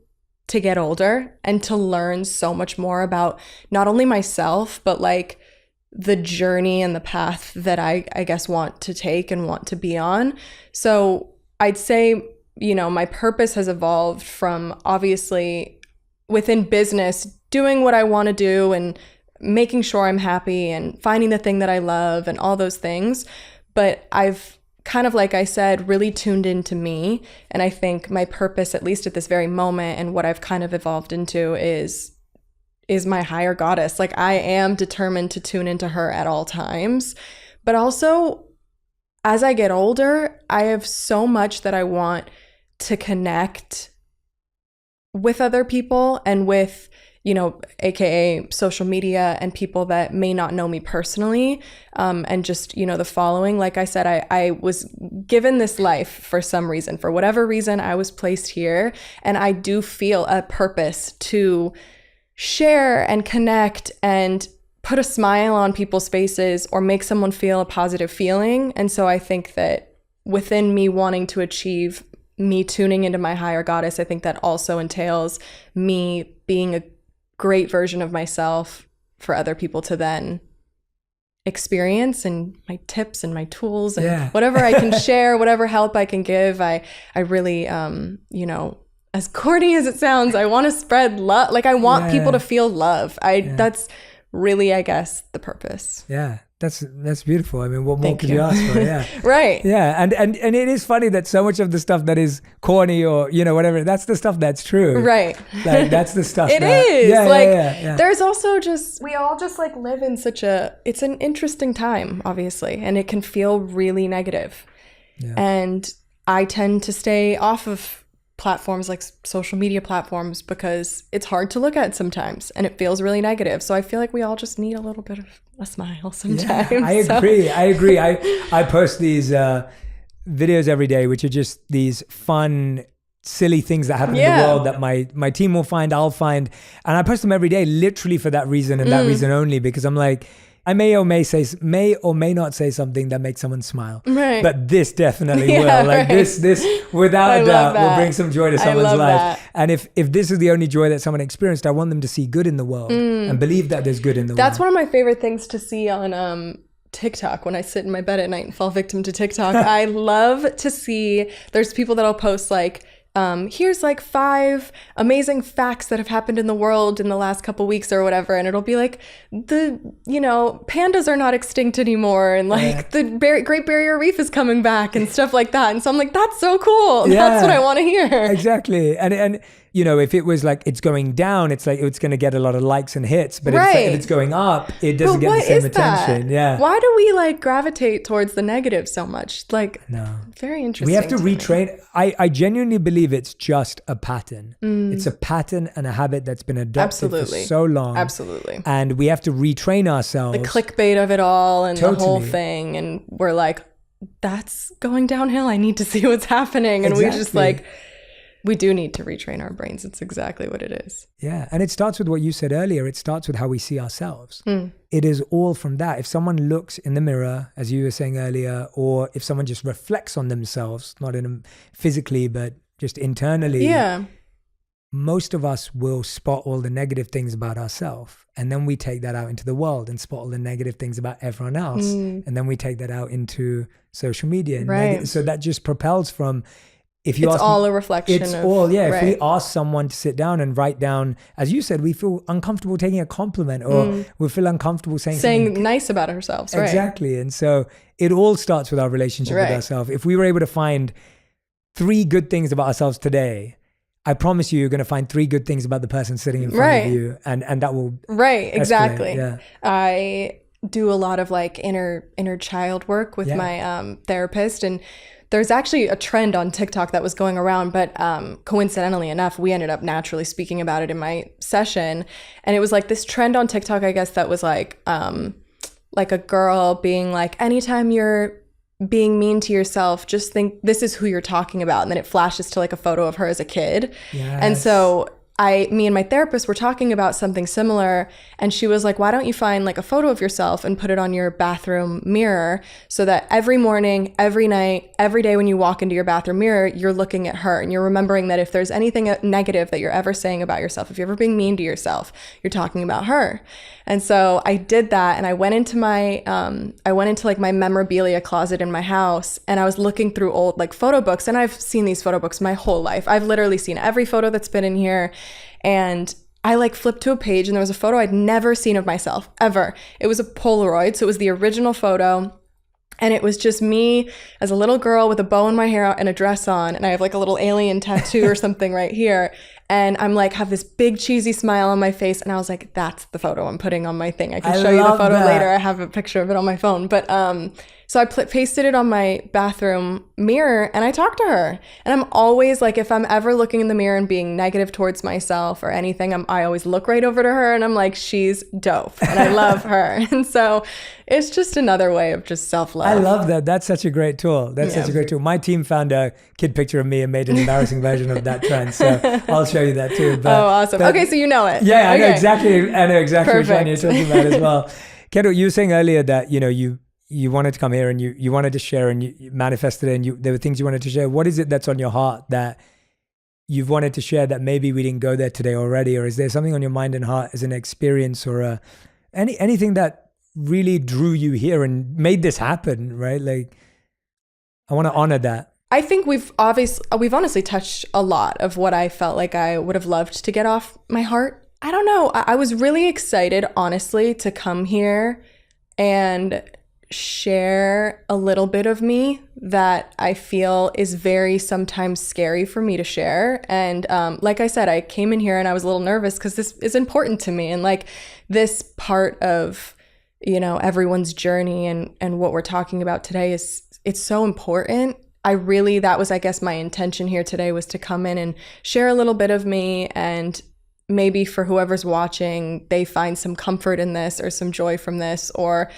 to get older and to learn so much more about not only myself, but like the journey and the path that I guess want to take and want to be on. So I'd say, my purpose has evolved from obviously within business, doing what I want to do and making sure I'm happy and finding the thing that I love and all those things. But I've kind of, like I said, really tuned into me. And I think my purpose, at least at this very moment, and what I've kind of evolved into is my higher goddess. Like, I am determined to tune into her at all times. But also, as I get older, I have so much that I want to connect with other people and with, AKA social media and people that may not know me personally, and just, the following. Like I said, I was given this life for some reason. For whatever reason, I was placed here, and I do feel a purpose to share and connect and put a smile on people's faces or make someone feel a positive feeling. And so I think that within me wanting to achieve, me tuning into my higher goddess, I think that also entails me being a great version of myself for other people to then experience, and my tips and my tools and whatever I can share, whatever help I can give. I really, as corny as it sounds, I want to spread love. Like, I want people to feel love. That's really, I guess, the purpose. Yeah. That's beautiful. I mean, what more could you ask for? Yeah. Right. Yeah. And it is funny that so much of the stuff that is corny or, whatever, that's the stuff that's true. Right. Like, that's the stuff it is. Yeah, like, there's also we all just like live in it's an interesting time, obviously, and it can feel really negative. Yeah. And I tend to stay off of platforms like social media platforms because it's hard to look at sometimes and it feels really negative. So I feel like we all just need a little bit of a smile sometimes. Yeah, I agree. I post these videos every day, which are just these fun, silly things that happen in the world that my team will find, I'll find. And I post them every day literally for that reason and that reason only, because I'm like, I may or may not say something that makes someone smile. Right. But this definitely will. Like, this without a doubt will bring some joy to someone's life. That. And if this is the only joy that someone experienced, I want them to see good in the world and believe that there's good in the world. That's one of my favorite things to see on TikTok when I sit in my bed at night and fall victim to TikTok. I love to see, there's people that'll post like, here's like 5 amazing facts that have happened in the world in the last couple weeks or whatever, and it'll be like pandas are not extinct anymore, and like the Great Barrier Reef is coming back and stuff like that. And so I'm like, that's so cool. That's what I want to hear. Exactly. And if it was like it's going down, it's like it's going to get a lot of likes and hits. But if it's going up, it doesn't get the same attention. Yeah. Why do we like gravitate towards the negative so much? Like, no. Very interesting. We have to retrain. I genuinely believe it's just a pattern. It's a pattern and a habit that's been adopted for so long. Absolutely. And we have to retrain ourselves. The clickbait of it all and the whole thing. And we're like, that's going downhill. I need to see what's happening. And we just like... We do need to retrain our brains. It's exactly what it is. Yeah. And it starts with what you said earlier. It starts with how we see ourselves. It is all from that. If someone looks in the mirror, as you were saying earlier, or if someone just reflects on themselves, not physically, but just internally, most of us will spot all the negative things about ourselves. And then we take that out into the world and spot all the negative things about everyone else. And then we take that out into social media. So that just propels from if you it's ask all me, a reflection it's of, all, yeah. right. If we ask someone to sit down and write down, as you said, we feel uncomfortable taking a compliment, or we feel uncomfortable saying something nice about ourselves, right? Exactly. And so it all starts with our relationship with ourselves. If we were able to find 3 good things about ourselves today, I promise you're going to find 3 good things about the person sitting in front of you, and that will exactly. Yeah. I do a lot of like inner child work with my therapist, and there's actually a trend on TikTok that was going around, but coincidentally enough, we ended up naturally speaking about it in my session. And it was like this trend on TikTok, I guess, that was like a girl being like, anytime you're being mean to yourself, just think this is who you're talking about. And then it flashes to like a photo of her as a kid. Yes. And so me and my therapist were talking about something similar, and she was like, why don't you find like a photo of yourself and put it on your bathroom mirror, so that every morning, every night, every day when you walk into your bathroom mirror, you're looking at her and you're remembering that if there's anything negative that you're ever saying about yourself, if you're ever being mean to yourself, you're talking about her. And so I did that, and I went into my like my memorabilia closet in my house, and I was looking through old like photo books, and I've seen these photo books my whole life. I've literally seen every photo that's been in here. And I like flipped to a page, and there was a photo I'd never seen of myself ever. It was a Polaroid, so it was the original photo. And it was just me as a little girl with a bow in my hair and a dress on. And I have like a little alien tattoo or something right here. And I'm like, have this big cheesy smile on my face. And I was like, that's the photo I'm putting on my thing. I can show you the photo later. I have a picture of it on my phone. But so I pasted it on my bathroom mirror, and I talked to her. And I'm always like, if I'm ever looking in the mirror and being negative towards myself or anything, I always look right over to her, and I'm like, she's dope and I love her. And so it's just another way of just self-love. I love that. That's such a great tool. Such a great tool. My team found a kid picture of me and made an embarrassing version of that trend. So I'll show you that too. But, awesome. Okay, so you know it. Yeah, okay. I know exactly which one you're talking about as well. Kendall, you were saying earlier that, you wanted to come here and you wanted to share, and you manifested it, and there were things you wanted to share. What is it that's on your heart that you've wanted to share that maybe we didn't go there today already? Or is there something on your mind and heart as an experience, or anything that really drew you here and made this happen, right? Like, I want to honor that. I think we've honestly touched a lot of what I felt like I would have loved to get off my heart. I don't know. I was really excited, honestly, to come here and share a little bit of me that I feel is very sometimes scary for me to share. And like I said, I came in here and I was a little nervous because this is important to me. And like this part of, everyone's journey and what we're talking about today it's so important. That was, I guess, my intention here today, was to come in and share a little bit of me, and maybe for whoever's watching, they find some comfort in this or some joy from this, or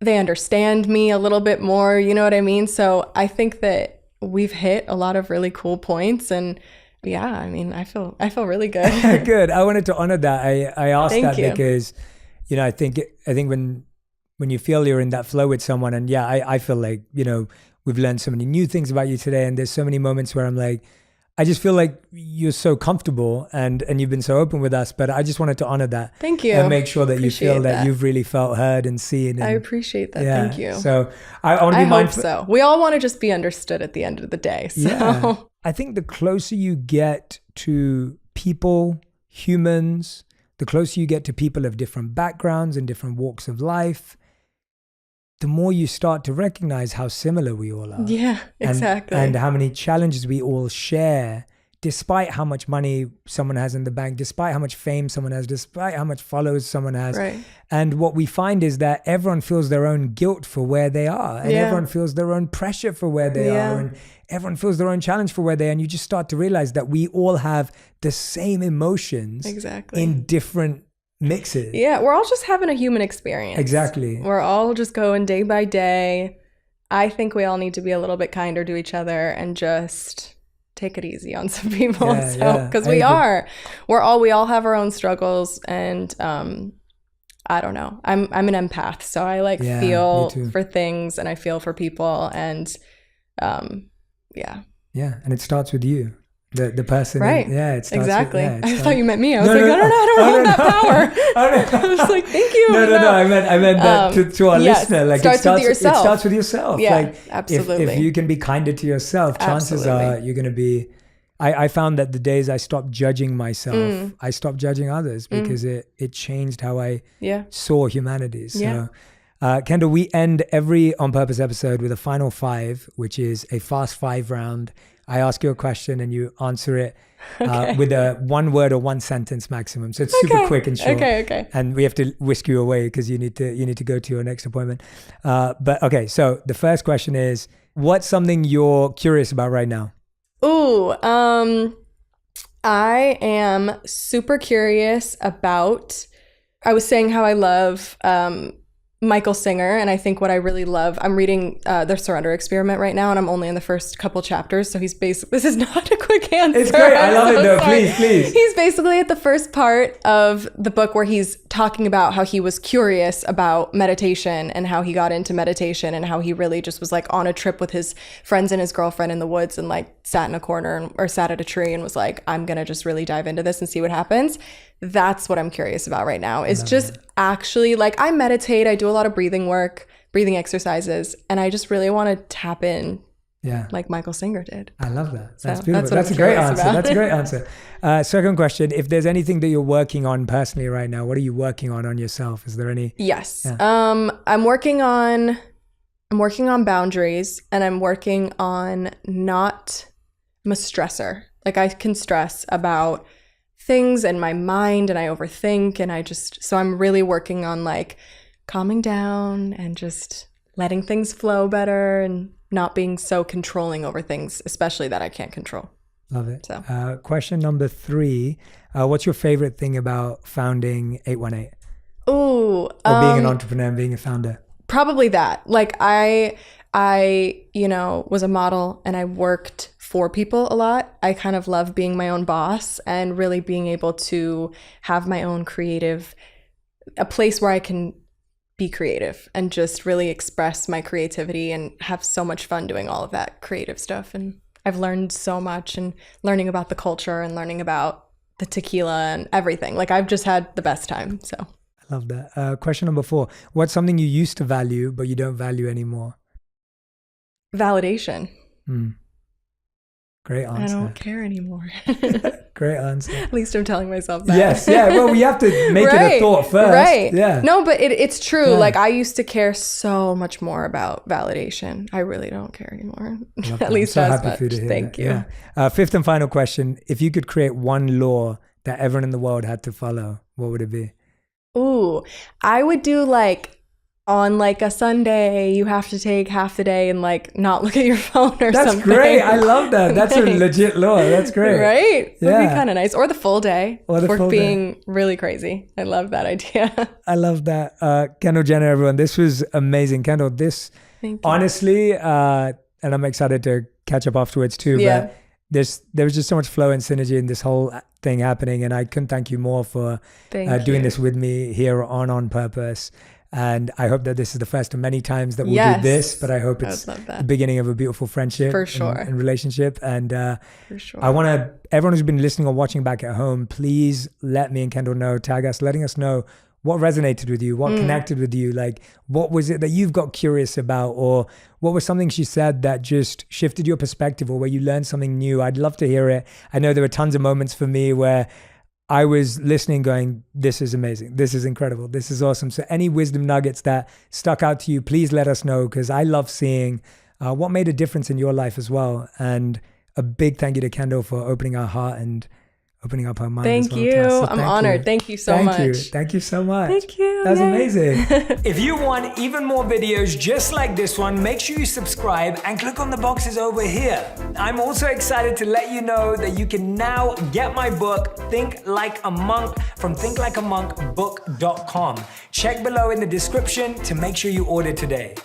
they understand me a little bit more, you know what I mean? So I think that we've hit a lot of really cool points, and yeah, I mean, I feel really good. Good. I wanted to honor that. I asked Thank that you. because, I think when you feel you're in that flow with someone, and I feel like, we've learned so many new things about you today, and there's so many moments where I'm like, I just feel like you're so comfortable and you've been so open with us, but I just wanted to honor that. Thank you. And make sure that Appreciate you feel that you've really felt heard and seen. And, I appreciate that. yeah. Thank you. So I want to be mindful. I hope so. We all want to just be understood at the end of the day. So yeah. I think the closer you get to people, humans, the closer you get to people of different backgrounds and different walks of life, the more you start to recognize how similar we all are. Yeah, exactly. And how many challenges we all share, despite how much money someone has in the bank, despite how much fame someone has, despite how much followers someone has. Right. And what we find is that everyone feels their own guilt for where they are, and Yeah. everyone feels their own pressure for where they Yeah. are, and everyone feels their own challenge for where they are. And you just start to realize that we all have the same emotions Exactly. in different mixes. Yeah, we're all just having a human experience. Exactly. We're all just going day by day. I think we all need to be a little bit kinder to each other and just take it easy on some people. Yeah, because I we agree. are. We all have our own struggles, and I don't know. I'm an empath, so I Yeah, feel me too. for things, and I feel for people, and yeah. Yeah, and it starts with you. the person. Right. It starts exactly. With, I thought you meant me. I was I don't have that power. I was like, thank you. No. I meant that to our listener. Like starts with yourself. It starts with yourself. Yeah, like, absolutely. If you can be kinder to yourself, chances are you're going to be. I found that the days I stopped judging myself, I stopped judging others because it changed how I saw humanity. So, Kendall, we end every On Purpose episode with a final 5, which is a fast 5 round. I ask you a question and you answer it with a 1 word or 1 sentence maximum. So it's super quick and short. Okay. And we have to whisk you away because you need to go to your next appointment. But okay, so the first question is, what's something you're curious about right now? Ooh, I am super curious about, I was saying how I love Michael Singer, and I think what I really love, I'm reading The Surrender Experiment right now, and I'm only in the first couple chapters, so he's basically, this is not a quick answer. It's great, I love it though, please. He's basically at the first part of the book where he's talking about how he was curious about meditation and how he got into meditation and how he really just was like on a trip with his friends and his girlfriend in the woods and like sat in a corner or sat at a tree and was like, I'm gonna just really dive into this and see what happens. That's what I'm curious about right now, is just actually, like, I meditate, I do a lot of breathing work, breathing exercises, and I just really want to tap in like Michael Singer did. I love that. So that's beautiful. That's a great answer. That's a great answer. Second question, if there's anything that you're working on personally right now, what are you working on yourself? Is there any? Yes. Yeah. I'm working on boundaries, and I'm working on I'm a stressor. Like, I can stress about things in my mind and I overthink, and so I'm really working on like calming down and just letting things flow better and not being so controlling over things, especially that I can't control. Love it. So question number 3, what's your favorite thing about founding 818? Ooh, or being an entrepreneur and being a founder? Probably that. Like, I was a model and I worked for people a lot. I kind of love being my own boss and really being able to have my own a place where I can be creative and just really express my creativity and have so much fun doing all of that creative stuff. And I've learned so much, and learning about the culture and learning about the tequila and everything. Like, I've just had the best time. So I love that. Question number 4, what's something you used to value but you don't value anymore? Validation. Great answer. I don't care anymore. Great answer. At least I'm telling myself that. Yes, yeah. Well, we have to make it a thought first. Right. Yeah. No, but it's true. Yeah. Like, I used to care so much more about validation. I really don't care anymore. At least as much. Thank you. Yeah. 5th and final question. If you could create one law that everyone in the world had to follow, what would it be? Ooh, I would do like, on like a Sunday, you have to take half the day and like not look at your phone or something. That's great. I love that. That's a legit law. That's great. Right? Yeah. Would be kind of nice. Or the full day. Or the full being day. Really crazy. I love that idea. I love that. Kendall Jenner, everyone. This was amazing. Kendall, this honestly, and I'm excited to catch up afterwards too. Yeah. But there was just so much flow and synergy in this whole thing happening. And I couldn't thank you more for doing this with me here on Purpose. And I hope that this is the first of many times that we'll do this, but I hope it's the beginning of a beautiful friendship for sure. and relationship. And for sure. I want everyone who's been listening or watching back at home, please let me and Kendall know, tag us, letting us know what resonated with you, what connected with you, like what was it that you've got curious about, or what was something she said that just shifted your perspective, or where you learned something new. I'd love to hear it. I know there were tons of moments for me where I was listening going, this is amazing. This is incredible. This is awesome. So any wisdom nuggets that stuck out to you, please let us know, because I love seeing what made a difference in your life as well. And a big thank you to Kendall for opening our heart and opening up her mind. Thank you. I'm honored. Thank you so much. Thank you so much. Thank you. That's amazing. If you want even more videos just like this one, make sure you subscribe and click on the boxes over here. I'm also excited to let you know that you can now get my book, Think Like a Monk, from thinklikeamonkbook.com. Check below in the description to make sure you order today.